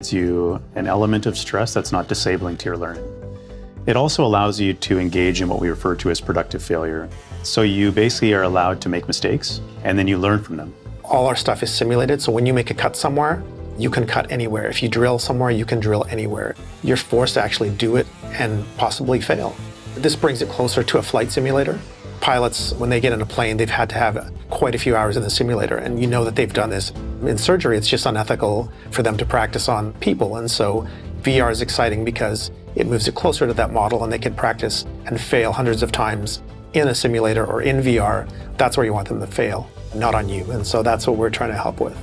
Gives you an element of stress that's not disabling to your learning. It also allows you to engage in what we refer to as productive failure. So you basically are allowed to make mistakes and then you learn from them. All our stuff is simulated, so when you make a cut somewhere, you can cut anywhere. If you drill somewhere, you can drill anywhere. You're forced to actually do it and possibly fail. This brings it closer to a flight simulator. Pilots, when they get in a plane, they've had to have quite a few hours in the simulator, and you know that they've done this. In surgery, it's just unethical for them to practice on people, and so VR is exciting because it moves it closer to that model, and they can practice and fail hundreds of times in a simulator or in VR. That's where you want them to fail, not on you, and so that's what we're trying to help with.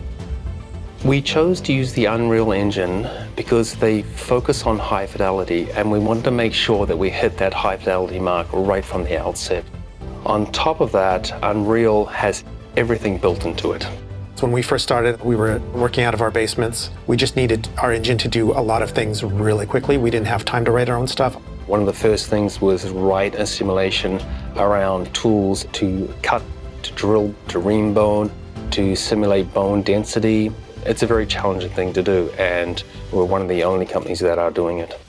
We chose to use the Unreal Engine because they focus on high fidelity, and we wanted to make sure that we hit that high fidelity mark right from the outset. On top of that, Unreal has everything built into it. So when we first started, we were working out of our basements. We just needed our engine to do a lot of things really quickly. We didn't have time to write our own stuff. One of the first things was write a simulation around tools to cut, to drill, to ream bone, to simulate bone density. It's a very challenging thing to do, and we're one of the only companies that are doing it.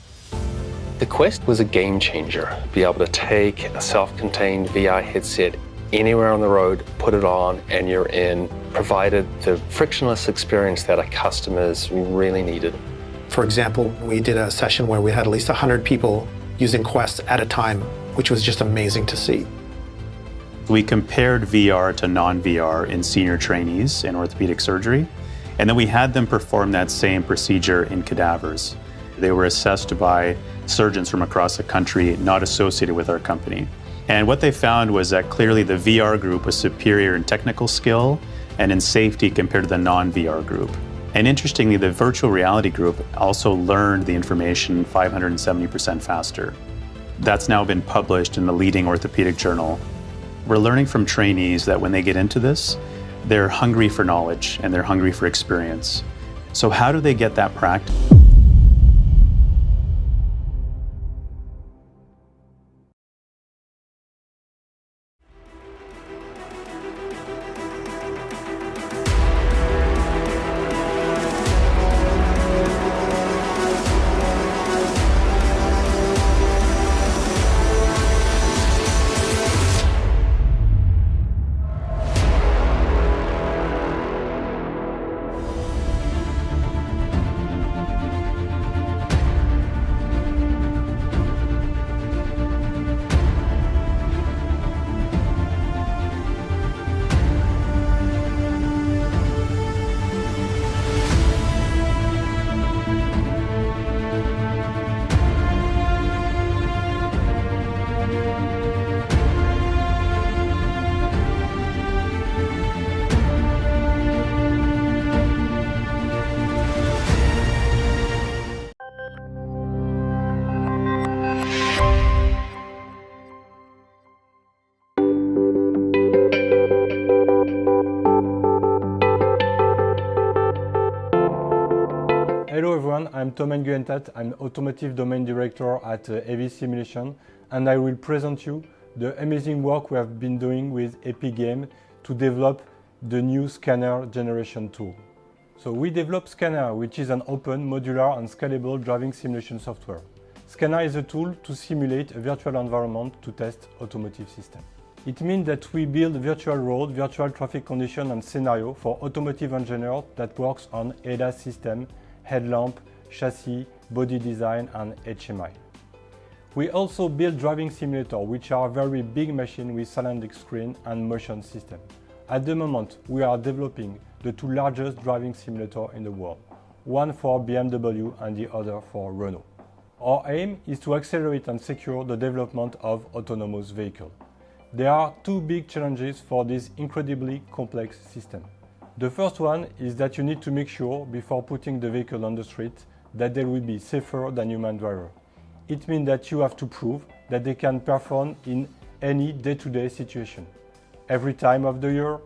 The Quest was a game changer. Be able to take a self-contained VR headset anywhere on the road, put it on, and you're in, provided the frictionless experience that our customers really needed. For example, we did a session where we had at least 100 people using Quest at a time, which was just amazing to see. We compared VR to non-VR in senior trainees in orthopedic surgery, and then we had them perform that same procedure in cadavers. They were assessed by surgeons from across the country not associated with our company. And what they found was that clearly the VR group was superior in technical skill and in safety compared to the non-VR group. And interestingly, the virtual reality group also learned the information 570% faster. That's now been published in the leading orthopedic journal. We're learning from trainees that when they get into this, they're hungry for knowledge and they're hungry for experience. So how do they get that practice? Hello everyone, I'm Thomas Guentat. I'm Automotive Domain Director at AV Simulation, and I will present you the amazing work we have been doing with Epic Games to develop the new scanner generation tool. So we developed Scanner, which is an open, modular and scalable driving simulation software. Scanner is a tool to simulate a virtual environment to test automotive systems. It means that we build virtual road, virtual traffic condition and scenario for automotive engineers that works on ADAS system, headlamp, chassis, body design and HMI. We also build driving simulator, which are very big machines with cylindric screen and motion system. At the moment, we are developing the two largest driving simulators in the world, one for BMW and the other for Renault. Our aim is to accelerate and secure the development of autonomous vehicles. There are two big challenges for this incredibly complex system. The first one is that you need to make sure, before putting the vehicle on the street, that they will be safer than human driver. It means that you have to prove that they can perform in any day-to-day situation, every time of the year,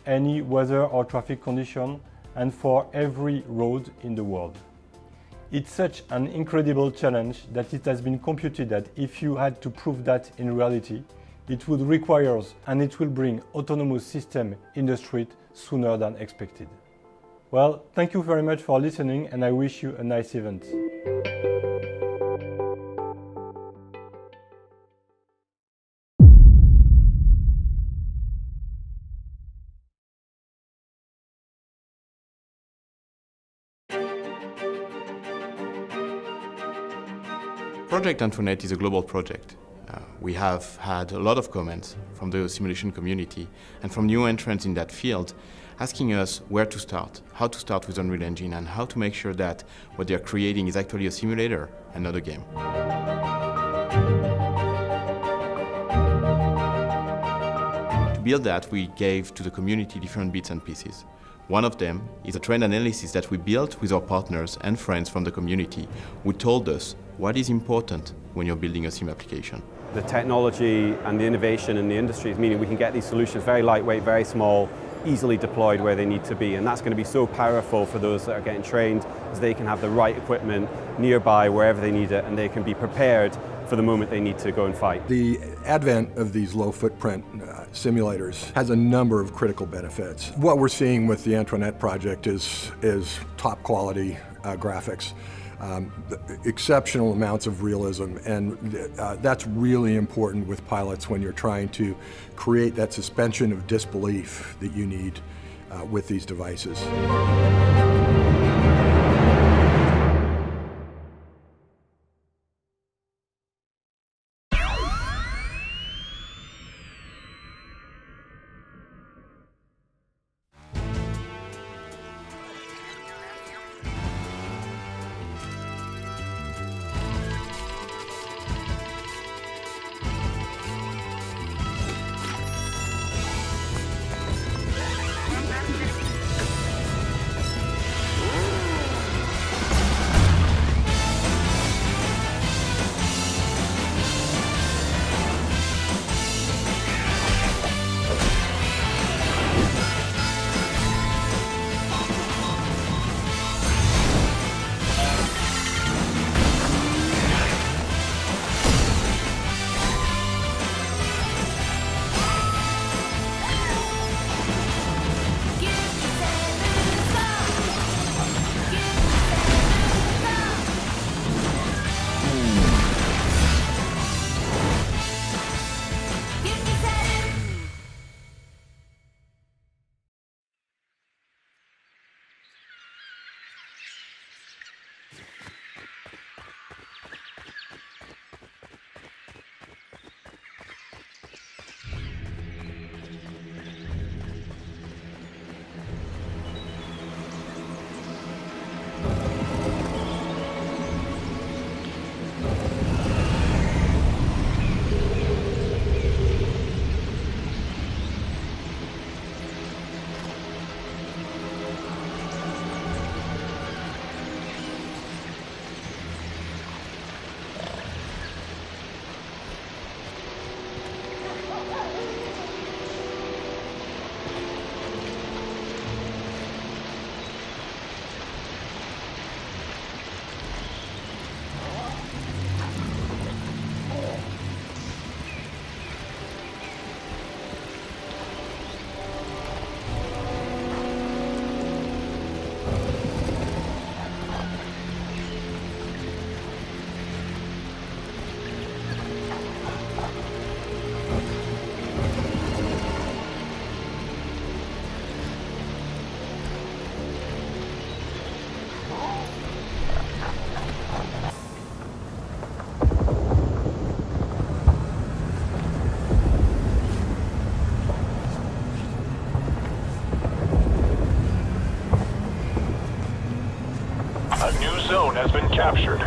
any weather or traffic condition, and for every road in the world. It's such an incredible challenge that it has been computed that if you had to prove that in reality, it would require and it will bring autonomous system in the street sooner than expected. Well, thank you very much for listening, and I wish you a nice event. Project Antoinette is a global project. We have had a lot of comments from the simulation community and from new entrants in that field asking us where to start, how to start with Unreal Engine, and how to make sure that what they're creating is actually a simulator and not a game. To build that, we gave to the community different bits and pieces. One of them is a trend analysis that we built with our partners and friends from the community who told us what is important when you're building a sim application. The technology and the innovation in the industry is meaning we can get these solutions very lightweight, very small, easily deployed where they need to be. And that's going to be so powerful for those that are getting trained, as they can have the right equipment nearby wherever they need it, and they can be prepared for the moment they need to go and fight. The advent of these low-footprint simulators has a number of critical benefits. What we're seeing with the Antoinette project is top-quality graphics, exceptional amounts of realism, and that's really important with pilots when you're trying to create that suspension of disbelief that you need with these devices. Zone has been captured.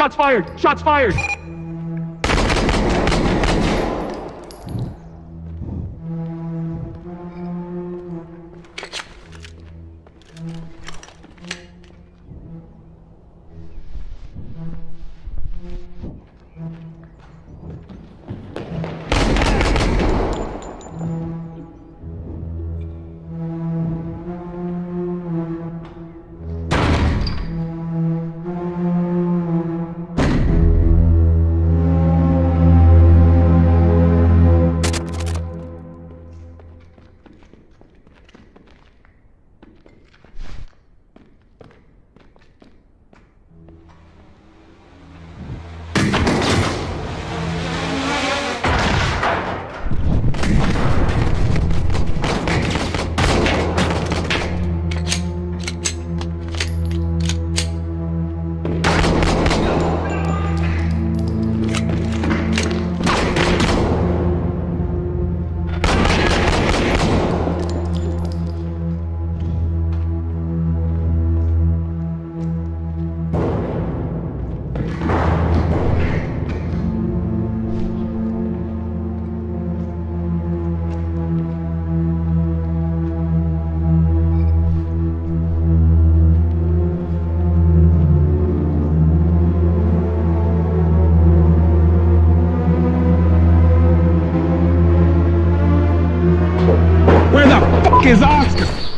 Shots fired! Shots fired! Where the fuck is Oscar?